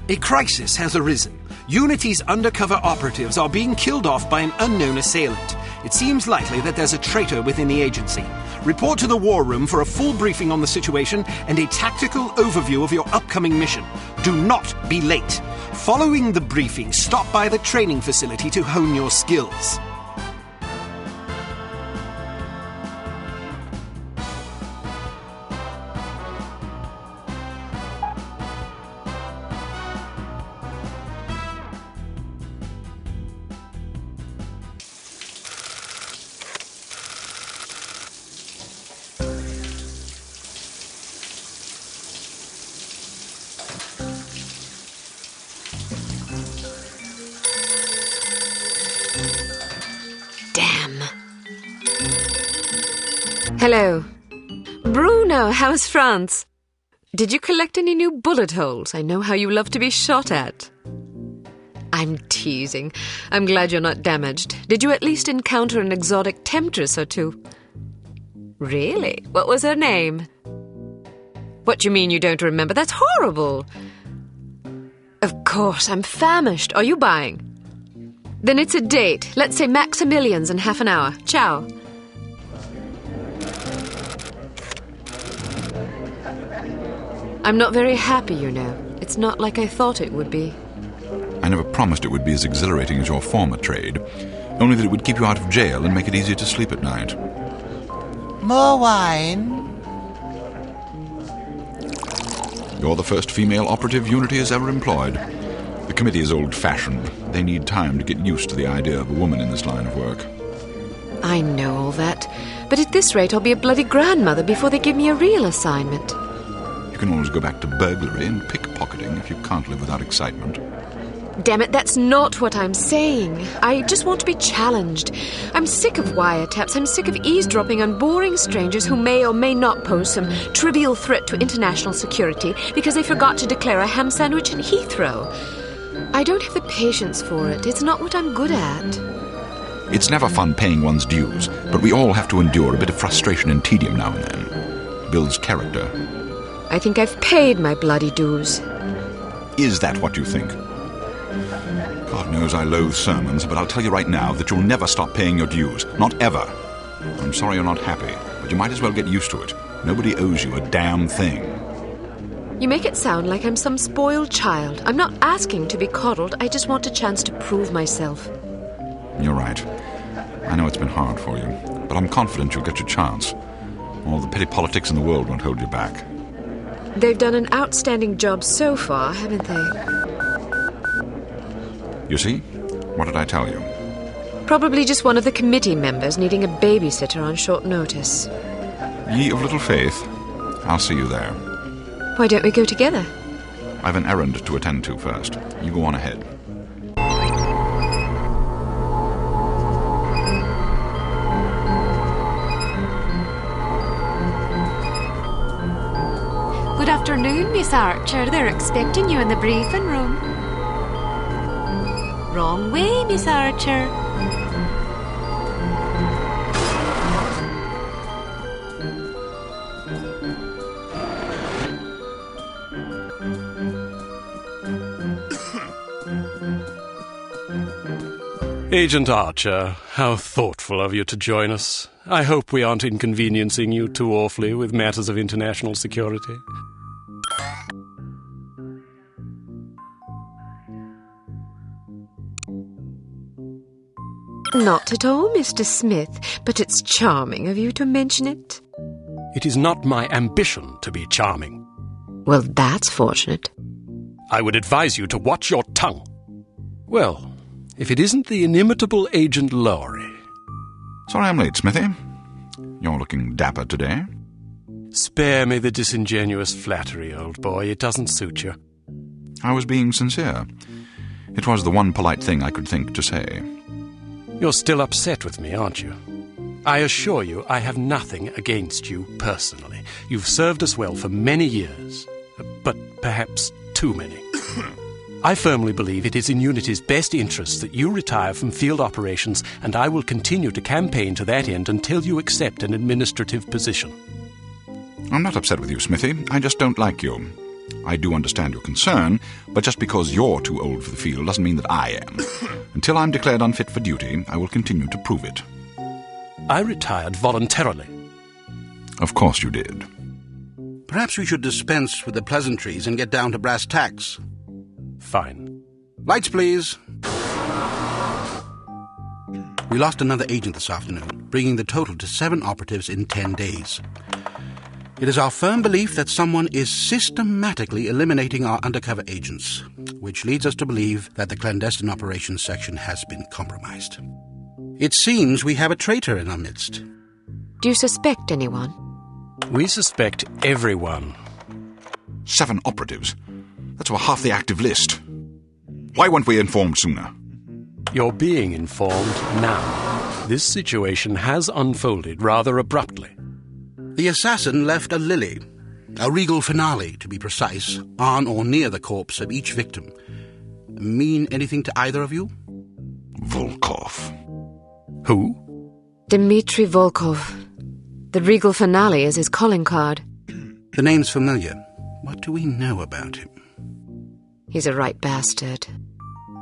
A crisis has arisen. Unity's undercover operatives are being killed off by an unknown assailant. It seems likely that there's a traitor within the agency. Report to the war room for a full briefing on the situation and a tactical overview of your upcoming mission. Do not be late. Following the briefing, stop by the training facility to hone your skills. Hello. Bruno, how's France? Did you collect any new bullet holes? I know how you love to be shot at. I'm teasing. I'm glad you're not damaged. Did you at least encounter an exotic temptress or two? Really? What was her name? What do you mean you don't remember? That's horrible. Of course, I'm famished. Are you buying? Then it's a date. Let's say Maximilian's in half an hour. Ciao. I'm not very happy, you know. It's not like I thought it would be. I never promised it would be as exhilarating as your former trade, only that it would keep you out of jail and make it easier to sleep at night. More wine? You're the first female operative Unity has ever employed. The committee is old-fashioned. They need time to get used to the idea of a woman in this line of work. I know all that, but at this rate I'll be a bloody grandmother before they give me a real assignment. You can always go back to burglary and pickpocketing if you can't live without excitement. Damn it, that's not what I'm saying. I just want to be challenged. I'm sick of wiretaps. I'm sick of eavesdropping on boring strangers who may or may not pose some trivial threat to international security because they forgot to declare a ham sandwich in Heathrow. I don't have the patience for it. It's not what I'm good at. It's never fun paying one's dues, but we all have to endure a bit of frustration and tedium now and then. It builds character. I think I've paid my bloody dues. Is that what you think? God knows I loathe sermons, but I'll tell you right now that you'll never stop paying your dues. Not ever. I'm sorry you're not happy, but you might as well get used to it. Nobody owes you a damn thing. You make it sound like I'm some spoiled child. I'm not asking to be coddled. I just want a chance to prove myself. You're right. I know it's been hard for you, but I'm confident you'll get your chance. All the petty politics in the world won't hold you back. They've done an outstanding job so far, haven't they? You see? What did I tell you? Probably just one of the committee members needing a babysitter on short notice. Ye of little faith. I'll see you there. Why don't we go together? I've an errand to attend to first. You go on ahead. Good afternoon, Miss Archer. They're expecting you in the briefing room. Wrong way, Miss Archer. Agent Archer, how thoughtful of you to join us. I hope we aren't inconveniencing you too awfully with matters of international security. Not at all, Mr. Smith, but it's charming of you to mention it. It is not my ambition to be charming. Well, that's fortunate. I would advise you to watch your tongue. Well, if it isn't the inimitable Agent Lawrie. Sorry I'm late, Smithy. You're looking dapper today. Spare me the disingenuous flattery, old boy. It doesn't suit you. I was being sincere. It was the one polite thing I could think to say. You're still upset with me, aren't you? I assure you I have nothing against you personally. You've served us well for many years, but perhaps too many. I firmly believe it is in Unity's best interests that you retire from field operations, and I will continue to campaign to that end until you accept an administrative position. I'm not upset with you, Smithy. I just don't like you. I do understand your concern, but just because you're too old for the field doesn't mean that I am. Until I'm declared unfit for duty, I will continue to prove it. I retired voluntarily. Of course you did. Perhaps we should dispense with the pleasantries and get down to brass tacks. Fine. Lights, please. We lost another agent this afternoon, bringing the total to 7 operatives in 10 days. It is our firm belief that someone is systematically eliminating our undercover agents, which leads us to believe that the clandestine operations section has been compromised. It seems we have a traitor in our midst. Do you suspect anyone? We suspect everyone. 7 operatives? That's over half the active list. Why weren't we informed sooner? You're being informed now. This situation has unfolded rather abruptly. The assassin left a lily, a regal finale, to be precise, on or near the corpse of each victim. Mean anything to either of you? Volkov. Who? Dmitri Volkov. The regal finale is his calling card. The name's familiar. What do we know about him? He's a right bastard.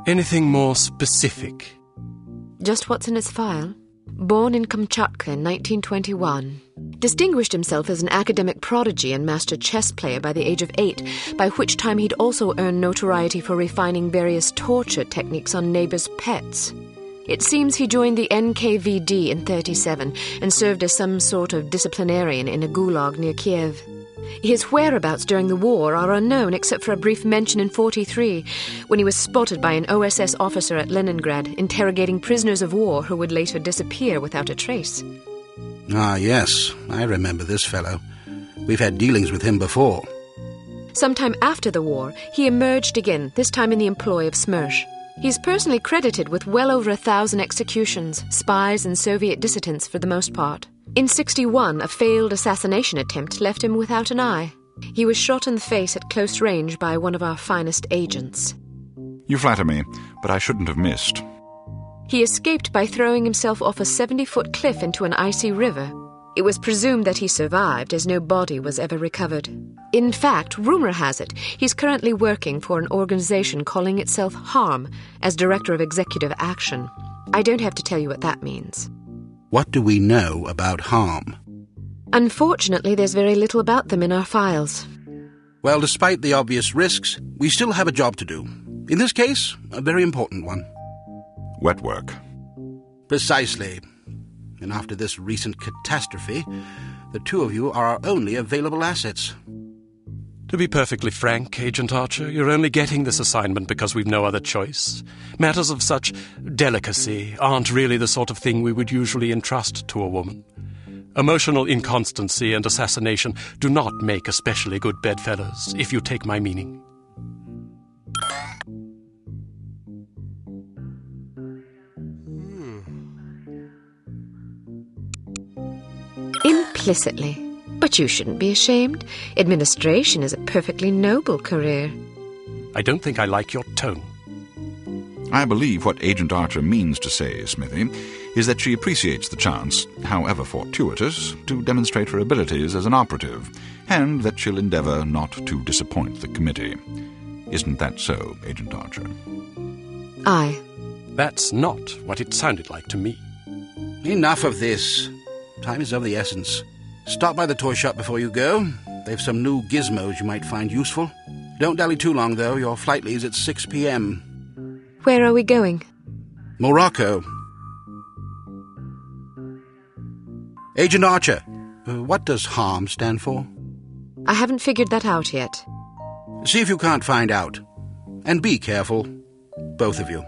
Anything more specific? Just what's in his file. Born in Kamchatka in 1921. Distinguished himself as an academic prodigy and master chess player by the age of 8, by which time he'd also earned notoriety for refining various torture techniques on neighbors' pets. It seems he joined the NKVD in 1937 and served as some sort of disciplinarian in a gulag near Kiev. His whereabouts during the war are unknown except for a brief mention in 1943, when he was spotted by an OSS officer at Leningrad interrogating prisoners of war who would later disappear without a trace. Ah, yes, I remember this fellow. We've had dealings with him before. Sometime after the war, he emerged again, this time in the employ of Smersh. He's personally credited with well over 1,000 executions, spies and Soviet dissidents for the most part. In 1961, a failed assassination attempt left him without an eye. He was shot in the face at close range by one of our finest agents. You flatter me, but I shouldn't have missed. He escaped by throwing himself off a 70-foot cliff into an icy river. It was presumed that he survived, as no body was ever recovered. In fact, rumor has it, he's currently working for an organization calling itself HARM as Director of Executive Action. I don't have to tell you what that means. What do we know about HARM? Unfortunately, there's very little about them in our files. Well, despite the obvious risks, we still have a job to do. In this case, a very important one. Wet work. Precisely. And after this recent catastrophe, the two of you are our only available assets. To be perfectly frank, Agent Archer, you're only getting this assignment because we've no other choice. Matters of such delicacy aren't really the sort of thing we would usually entrust to a woman. Emotional inconstancy and assassination do not make especially good bedfellows, if you take my meaning. Implicitly. But you shouldn't be ashamed. Administration is a perfectly noble career. I don't think I like your tone. I believe what Agent Archer means to say, Smithy, is that she appreciates the chance, however fortuitous, to demonstrate her abilities as an operative, and that she'll endeavour not to disappoint the committee. Isn't that so, Agent Archer? Aye. That's not what it sounded like to me. Enough of this. Time is of the essence. Stop by the toy shop before you go. They've some new gizmos you might find useful. Don't dally too long, though. Your flight leaves at 6 p.m. Where are we going? Morocco. Agent Archer, what does HARM stand for? I haven't figured that out yet. See if you can't find out. And be careful, both of you.